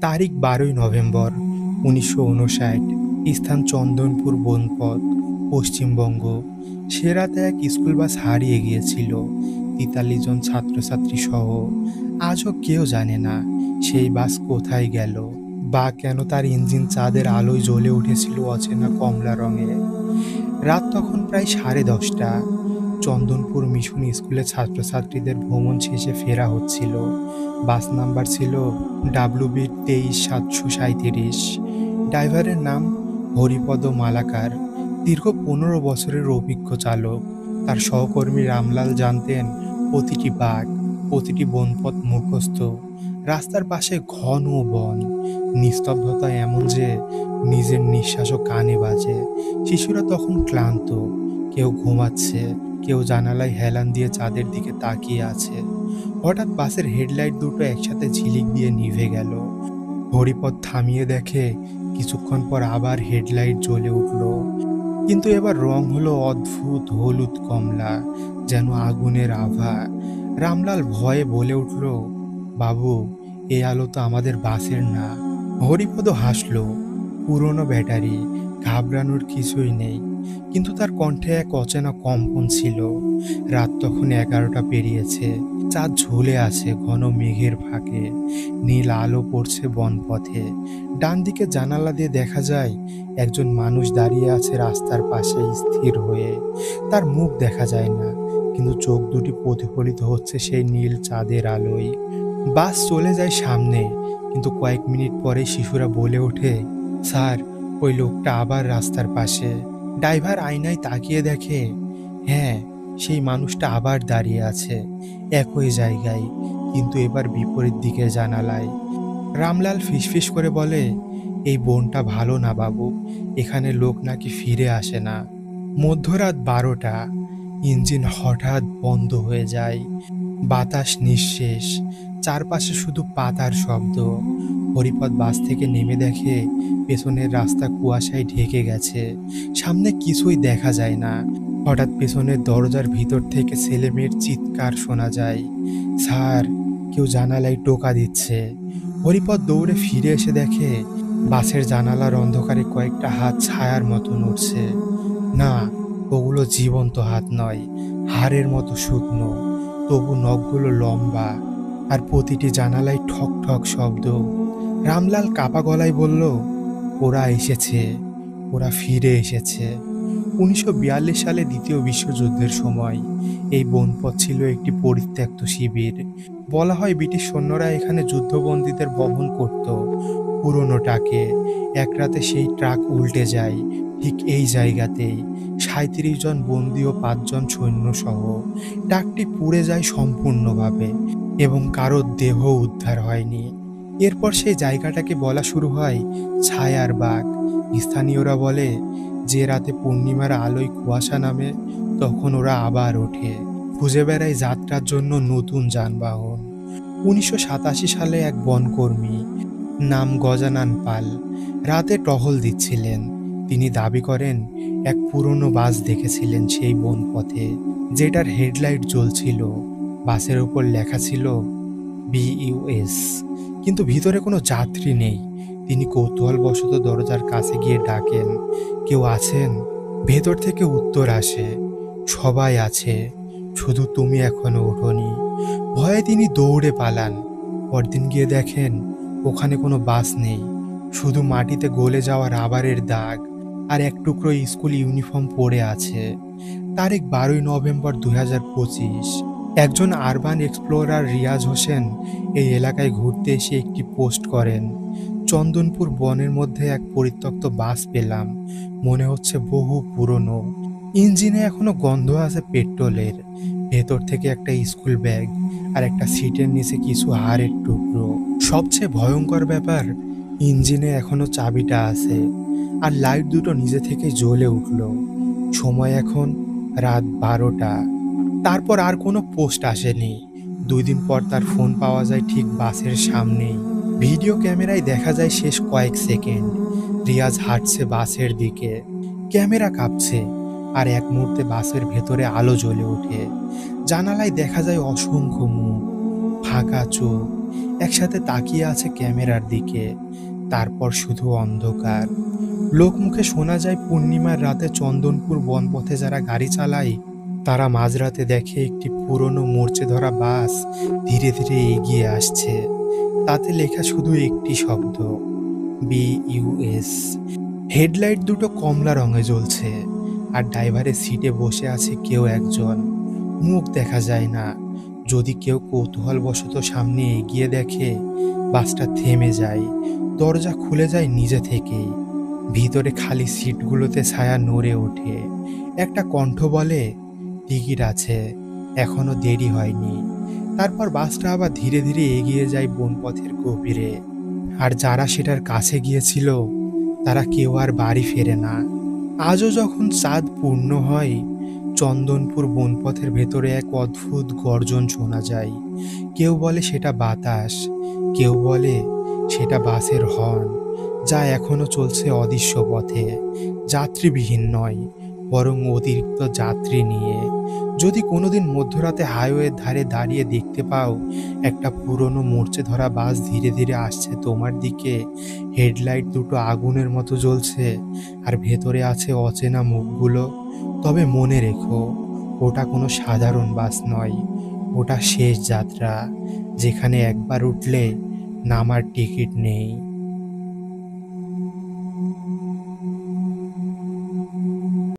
তারিখ 12ই নভেম্বর 1959। স্থান চন্দনপুর বনপথ, পশ্চিমবঙ্গ। সে রাতে এক স্কুল বাস হারিয়ে গিয়েছিল 43 জন ছাত্রছাত্রী সহ। আজও কেউ জানে না সেই বাস কোথায় গেল বা কেন তার ইঞ্জিন চাঁদের আলোয় জ্বলে উঠেছিল অচেনা কমলা রঙে। রাত তখন প্রায় 10:30। চন্দনপুর মিশন স্কুলে ছাত্রছাত্রীদের ভ্রমণ শেষে ফেরা হচ্ছিল। বাস নাম্বার ছিল WB 23-737। ড্রাইভারের নাম হরিপদ মালাকার, দীর্ঘ 15 বছরের অভিজ্ঞ চালক। তার সহকর্মী রামলাল জানতেন প্রতিটি বাঁক, প্রতিটি বনপথ মুখস্থ। রাস্তার পাশে ঘন বন, নিস্তব্ধতা এমন যে নিজের নিঃশ্বাসও কানে বাজে। শিশুরা তখন ক্লান্ত, কেউ ঘুমাচ্ছে, কেউ জানালায় হেলান দিয়ে চাঁদের দিকে তাকিয়ে আছে। হঠাৎ বাসের হেডলাইট দুটো একসাথে ঝিলিক দিয়ে নিভে গেল। হরিপদ থামিয়ে দেখে কিছুক্ষণ পর আবার হেডলাইট জ্বলে উঠল, কিন্তু এবার রং হলো অদ্ভুত হলুদ কমলা, যেন আগুনের আভা। রামলাল ভয়ে বলে উঠল, বাবু, এই আলো তো আমাদের বাসের না। হরিপদ হাসল, পুরনো ব্যাটারি, ঘাবড়ানোর কিছুই নেই। কিন্তু তার কণ্ঠে এক অচেনা কম্পন ছিল। রাত তখন 11টা পেরিয়েছে। চাঁদ ঝুলে আছে ঘন মেঘের ফাঁকে, নীল আলো পড়ছে বনপথে। ডান দিকে জানালা দিয়ে দেখা যায় একজন মানুষ দাঁড়িয়ে আছে রাস্তার পাশে স্থির হয়ে। তার মুখ দেখা যায় না, কিন্তু চোখ দুটি প্রতিফলিত হচ্ছে সেই নীল চাঁদের আলোয়। বাস চলে যায় সামনে, কিন্তু কয়েক মিনিট পরে শিশুরা বলে ওঠে, স্যার, ওই লোকটা আবার রাস্তার পাশে। ড্রাইভার আয়নায় তাকিয়ে দেখে, হ্যাঁ, সেই মানুষটা আবার দাঁড়িয়ে আছে একই জায়গায়, কিন্তু এবার বিপরীত দিকের জানালায়। রামলাল ফিসফিস করে বলে, এই বনটা ভালো না বাবু, এখানে লোক নাকি ফিরে আসে না। মধ্যরাত 12টা। ইঞ্জিন হঠাৎ বন্ধ হয়ে যায়। বাতাস নিঃশেষ, চারপাশে শুধু পাতার শব্দ। হরিপদ বাস থেকে নেমে দেখে পেছনের রাস্তা কুয়াশায় ঢেকে গেছে, সামনে কিছুই দেখা যায় না। হঠাৎ পেছনের দরজার ভিতর থেকে ছেলেমেয়ের চিৎকার শোনা যায়, স্যার, কেউ জানালায় টোকা দিচ্ছে। হরিপদ দৌড়ে ফিরে এসে দেখে বাসের জানালার অন্ধকারে কয়েকটা হাত ছায়ার মতো নড়ছে। না, ওগুলো জীবন্ত হাত নয়, হাড়ের মতো শুকনো, তবু নখগুলো লম্বা, আর প্রতিটি জানালায় ঠক ঠক শব্দ। রামলাল কাপা গলায় বলল, ওরা এসেছে, ওরা ফিরে এসেছে। 1942 সালে দ্বিতীয় বিশ্বযুদ্ধের সময় এই বনপথ ছিল একটি পরিত্যক্ত শিবির। বলা হয় ব্রিটিশ সৈন্যরা এখানে যুদ্ধবন্দীদের বহন করত পুরনো ট্রাকে। এক রাতে সেই ট্রাক উল্টে যায় ঠিক এই জায়গাতেই, 37 জন বন্দী ও 5 জন সৈন্য সহ। ট্রাকটি পুড়ে যায় সম্পূর্ণভাবে এবং কারোর দেহ উদ্ধার হয়নি। এরপর সেই জায়গাটাকে বলা শুরু হয় ছায়ার বাগ। স্থানীয়রা বলে, যে রাতে পূর্ণিমার আলোয় কুয়াশা নামে, তখন ওরা আবার ওঠে, খুঁজে বেড়ায় যাত্রার জন্য নতুন যানবাহন। 1987 সালে এক বনকর্মী, নাম গজানন পাল, রাতে টহল দিচ্ছিলেন। তিনি দাবি করেন এক পুরনো বাস দেখেছিলেন সেই বনপথে, যেটার হেডলাইট জ্বলছিল। বাসের উপর লেখা ছিল BUS, কিন্তু ভিতরে কোনো যাত্রী নেই। তিনি কৌতূহলবশত দরজার কাছে গিয়ে ডাকেন, কেউ আছেন? ভেতর থেকে উত্তর আসে, সবাই আছে, শুধু তুমি এখনো ওঠোনি। ভয়ে তিনি দৌড়ে পালান। পরদিন গিয়ে দেখেন ওখানে কোনো বাস নেই, শুধু মাটিতে গলে যাওয়া রাবারের দাগ আর এক টুকরো স্কুল ইউনিফর্ম পড়ে আছে। তারিখ 12ই নভেম্বর 2025। একজন আরবান এক্সপ্লোরার রিয়াজ হোসেন এই এলাকায় ঘুরতে এসে একটি পোস্ট করেন, চন্দনপুর বনের মধ্যে এক পরিত্যক্ত বাস পেলাম, মনে হচ্ছে বহু পুরনো। ইঞ্জিনে এখনো গন্ধ আছে পেট্রোলের। ভেতর থেকে একটা স্কুল ব্যাগ আর একটা সিটের নিচে কিছু হাড়ের টুকরো। সবচেয়ে ভয়ঙ্কর ব্যাপার, ইঞ্জিনে এখনো চাবিটা আছে, আর লাইট দুটো নিজে থেকে জ্বলে উঠল। সময় এখন রাত 12টা। তারপর আর কোনো পোস্ট আসেনি। 2 দিন পর তার ফোন পাওয়া যায় ঠিক বাসের সামনেই। ভিডিও ক্যামেরায় দেখা যায় শেষ কয়েক সেকেন্ড। রিয়াজ হাঁটছে বাসের দিকে, ক্যামেরা কাঁপছে, আর এক মুহূর্তে বাসের ভেতরে আলো জ্বলে ওঠে। জানালায় দেখা যায় অসংখ্য মুখ, ফাঁকা চোখ, একসাথে তাকিয়ে আছে ক্যামেরার দিকে। তারপর শুধু অন্ধকার। লোকমুখে শোনা যায় পূর্ণিমার রাতে চন্দনপুর বনপথে যারা গাড়ি চালায় তারা মাঝরাতে দেখে একটি পুরনো মরচে ধরা বাস ধীরে ধীরে এগিয়ে আসছে। তাতে লেখা শুধু একটি শব্দ, BUS। হেডলাইট দুটো কমলা রঙে জ্বলছে, আর ড্রাইভারের সিটে বসে আছে কেউ একজন। মুখ দেখা যায় না। যদি কেউ কৌতূহলবশত সামনে এগিয়ে দেখে, বাসটা থেমে যায়, দরজা খুলে যায় নিজে থেকেই। ভিতরে খালি সিটগুলোতে ছায়া নড়ে ওঠে। একটা কণ্ঠ বলে, টিকিট আছে, এখনো দেরি হয়নি। তারপর বাসটা আবার ধীরে ধীরে এগিয়ে যায় বনপথের গভীরে। আর যারা সেটার কাছে গিয়েছিল তারা কেউ আর বাড়ি ফেরে না। আজও যখন চাঁদ পূর্ণ হয়, চন্দনপুর বনপথের ভেতরে এক অদ্ভুত গর্জন শোনা যায়। কেউ বলে সেটা বাতাস, কেউ বলে সেটা বাসের হর্ন, যা এখনো চলছে অদৃশ্য পথে, যাত্রীবিহীন নয়, বরং অতিরিক্ত যাত্রী নিয়ে। যদি কোনোদিন মধ্যরাতে হাইওয়ের ধারে দাঁড়িয়ে দেখতে পাও একটা পুরনো মরচে ধরা বাস ধীরে ধীরে আসছে তোমার দিকে, হেডলাইট দুটো আগুনের মতো জ্বলছে, আর ভেতরে আছে অচেনা মুখগুলো, তবে মনে রেখো, ওটা কোনো সাধারণ বাস নয়। ওটা শেষ যাত্রা, যেখানে একবার উঠলে নামার টিকিট নেই।